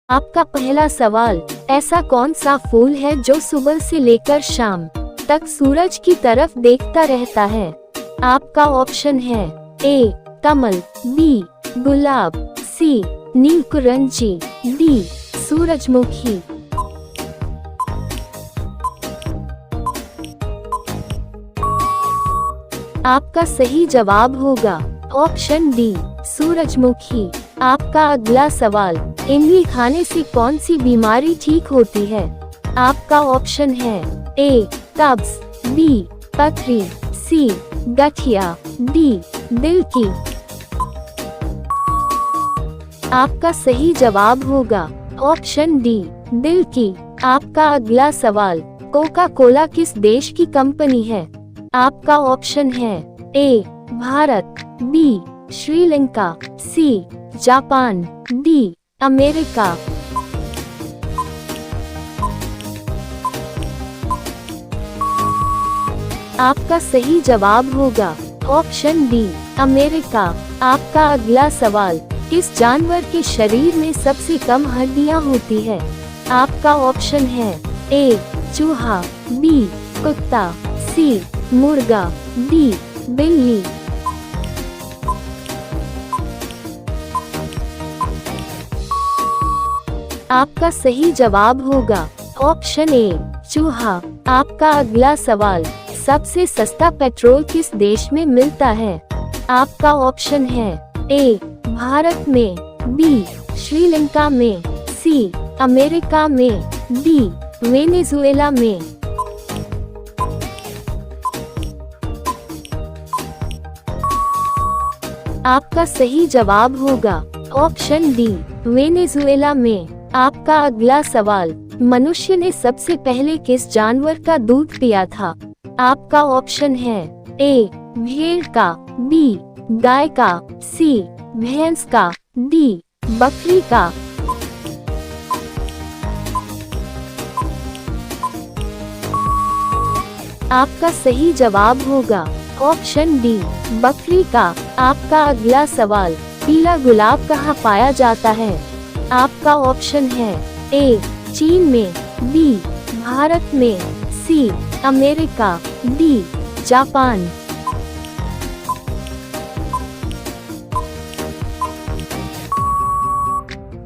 आपका पहला सवाल, ऐसा कौन सा फूल है जो सुबह से लेकर शाम तक सूरज की तरफ देखता रहता है? आपका ऑप्शन है ए कमल, बी गुलाब, सी नीलकुरंजी, डी सूरजमुखी। आपका सही जवाब होगा ऑप्शन डी सूरजमुखी। आपका अगला सवाल, इमली खाने से कौन सी बीमारी ठीक होती है? आपका ऑप्शन है ए कब्ज, बी पथरी, सी गठिया, डी दिल की। आपका सही जवाब होगा ऑप्शन डी दिल की। आपका अगला सवाल, कोका कोला किस देश की कंपनी है? आपका ऑप्शन है A Bharat, B Sri Lanka, C Japan, D America. आपका सही जवाब होगा ऑप्शन डी अमेरिका। आपका अगला सवाल, किस जानवर के शरीर में सबसे कम हड्डियां होती है? आपका ऑप्शन है ए चूहा, बी कुत्ता, सी मुर्गा, डी बिल्ली। आपका सही जवाब होगा ऑप्शन ए चूहा। आपका अगला सवाल, सबसे सस्ता पेट्रोल किस देश में मिलता है? आपका ऑप्शन है ए भारत में, बी श्रीलंका में, सी अमेरिका में, डी वेनेजुएला में। आपका सही जवाब होगा ऑप्शन डी वेनेजुएला में। आपका अगला सवाल, मनुष्य ने सबसे पहले किस जानवर का दूध पिया था? आपका ऑप्शन है ए भेड़ का, बी गाय का, सी भैंस का, डी बकरी का। आपका सही जवाब होगा ऑप्शन डी बकरी का। आपका अगला सवाल, पीला गुलाब कहाँ पाया जाता है? आपका ऑप्शन है ए चीन में, बी भारत में, सी अमेरिका, डी जापान।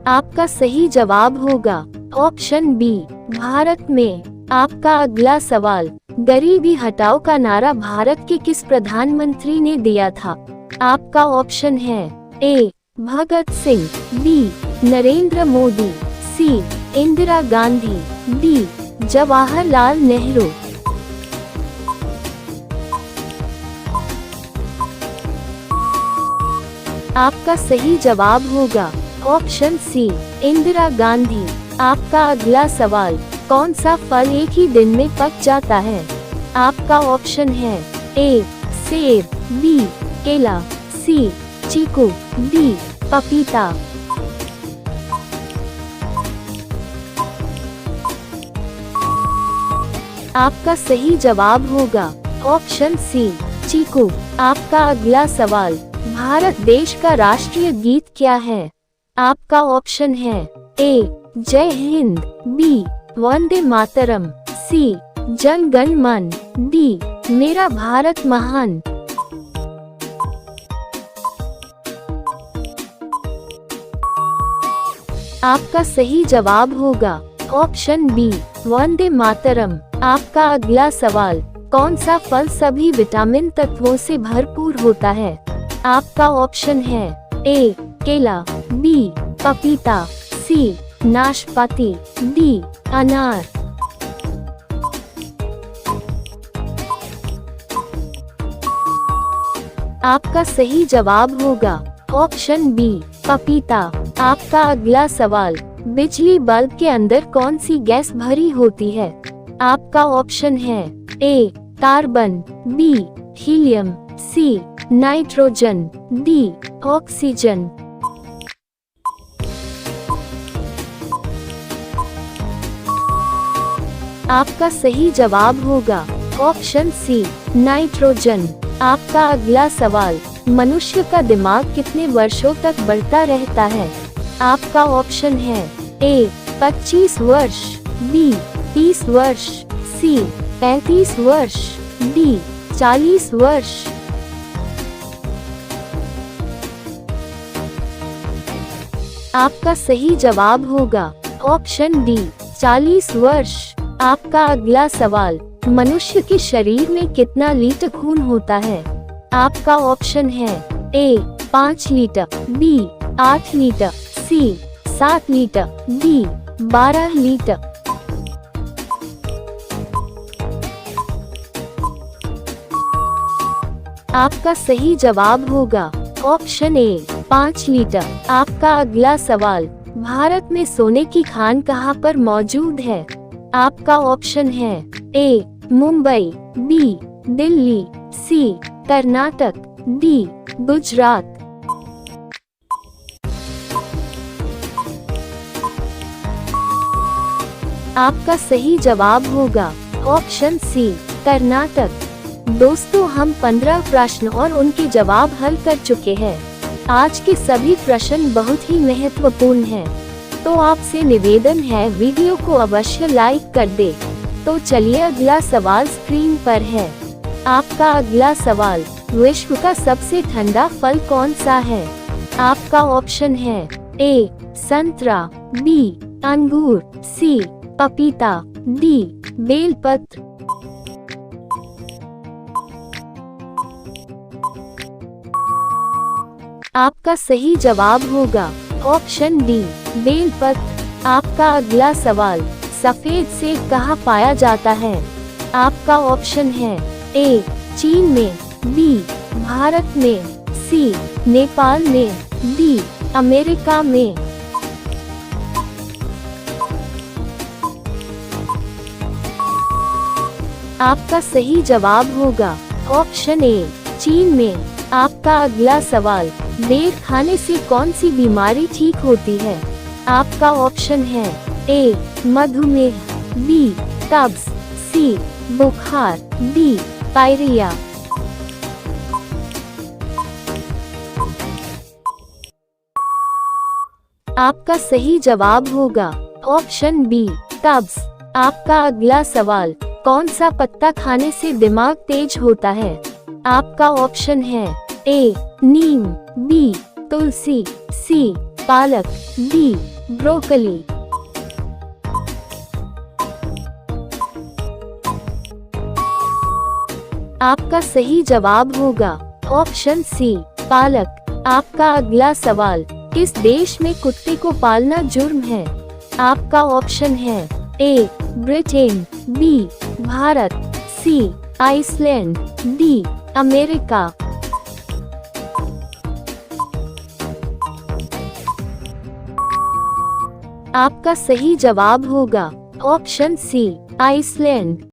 आपका सही जवाब होगा ऑप्शन बी भारत में। आपका अगला सवाल, गरीबी हटाओ का नारा भारत के किस प्रधानमंत्री ने दिया था? आपका ऑप्शन है ए भगत सिंह, बी नरेंद्र मोदी, सी इंदिरा गांधी, डी जवाहरलाल नेहरू। आपका सही जवाब होगा ऑप्शन सी इंदिरा गांधी। आपका अगला सवाल, कौन सा फल एक ही दिन में पक जाता है? आपका ऑप्शन है ए सेब, बी केला, सी चीकू, डी पपीता। आपका सही जवाब होगा ऑप्शन सी चीकू। आपका अगला सवाल, भारत देश का राष्ट्रीय गीत क्या है? आपका ऑप्शन है ए जय हिंद, बी वंदे मातरम, सी जन गण मन, डी मेरा भारत महान। आपका सही जवाब होगा ऑप्शन बी वंदे मातरम। आपका अगला सवाल, कौन सा फल सभी विटामिन तत्वों से भरपूर होता है? आपका ऑप्शन है ए केला, बी पपीता, सी नाशपाती, डी अनार। आपका सही जवाब होगा ऑप्शन बी पपीता। आपका अगला सवाल, बिजली बल्ब के अंदर कौन सी गैस भरी होती है? आपका ऑप्शन है A carbon, B helium, C nitrogen, D oxygen. आपका सही जवाब होगा ऑप्शन सी नाइट्रोजन। आपका अगला सवाल, मनुष्य का दिमाग कितने वर्षों तक बढ़ता रहता है? आपका ऑप्शन है ए 25 वर्ष, बी 30 वर्ष, सी 35 वर्ष, डी 40 वर्ष। आपका सही जवाब होगा ऑप्शन डी 40 वर्ष। आपका अगला सवाल, मनुष्य के शरीर में कितना लीटर खून होता है? आपका ऑप्शन है ए 5 लीटर, बी 8 लीटर, सी 7 लीटर, डी 12 लीटर। आपका सही जवाब होगा ऑप्शन ए 5 लीटर। आपका अगला सवाल, भारत में सोने की खान कहाँ पर मौजूद है? आपका ऑप्शन है ए मुंबई, बी दिल्ली, सी कर्नाटक, डी गुजरात। आपका सही जवाब होगा ऑप्शन सी कर्नाटक। दोस्तों, हम 15 प्रश्न और उनके जवाब हल कर चुके हैं। आज के सभी प्रश्न बहुत ही महत्वपूर्ण हैं, तो आपसे निवेदन है वीडियो को अवश्य लाइक कर दे। तो चलिए अगला सवाल स्क्रीन पर है। आपका अगला सवाल, विश्व का सबसे ठंडा फल कौन सा है? आपका ऑप्शन है ए संतरा, बी अंगूर, सी पपीता, डी बेलपत्र। आपका सही जवाब होगा ऑप्शन डी बेलपत्र। आपका अगला सवाल, सफेद सेब कहाँ पाया जाता है? आपका ऑप्शन है ए चीन में, बी भारत में, सी नेपाल में, डी अमेरिका में। आपका सही जवाब होगा ऑप्शन ए चीन में। आपका अगला सवाल, बेर खाने से कौन सी बीमारी ठीक होती है? आपका ऑप्शन है ए मधुमेह, बी कब्ज, सी बुखार, डी पायरिया। आपका सही जवाब होगा ऑप्शन बी कब्ज। आपका अगला सवाल, कौन सा पत्ता खाने से दिमाग तेज होता है? आपका ऑप्शन है ए नीम, बी तुलसी, सी पालक, डी ब्रोकली। आपका सही जवाब होगा ऑप्शन सी पालक। आपका अगला सवाल, किस देश में कुत्ते को पालना जुर्म है? आपका ऑप्शन है ए ब्रिटेन, बी भारत, सी आइसलैंड, डी अमेरिका। आपका सही जवाब होगा ऑप्शन सी आइसलैंड।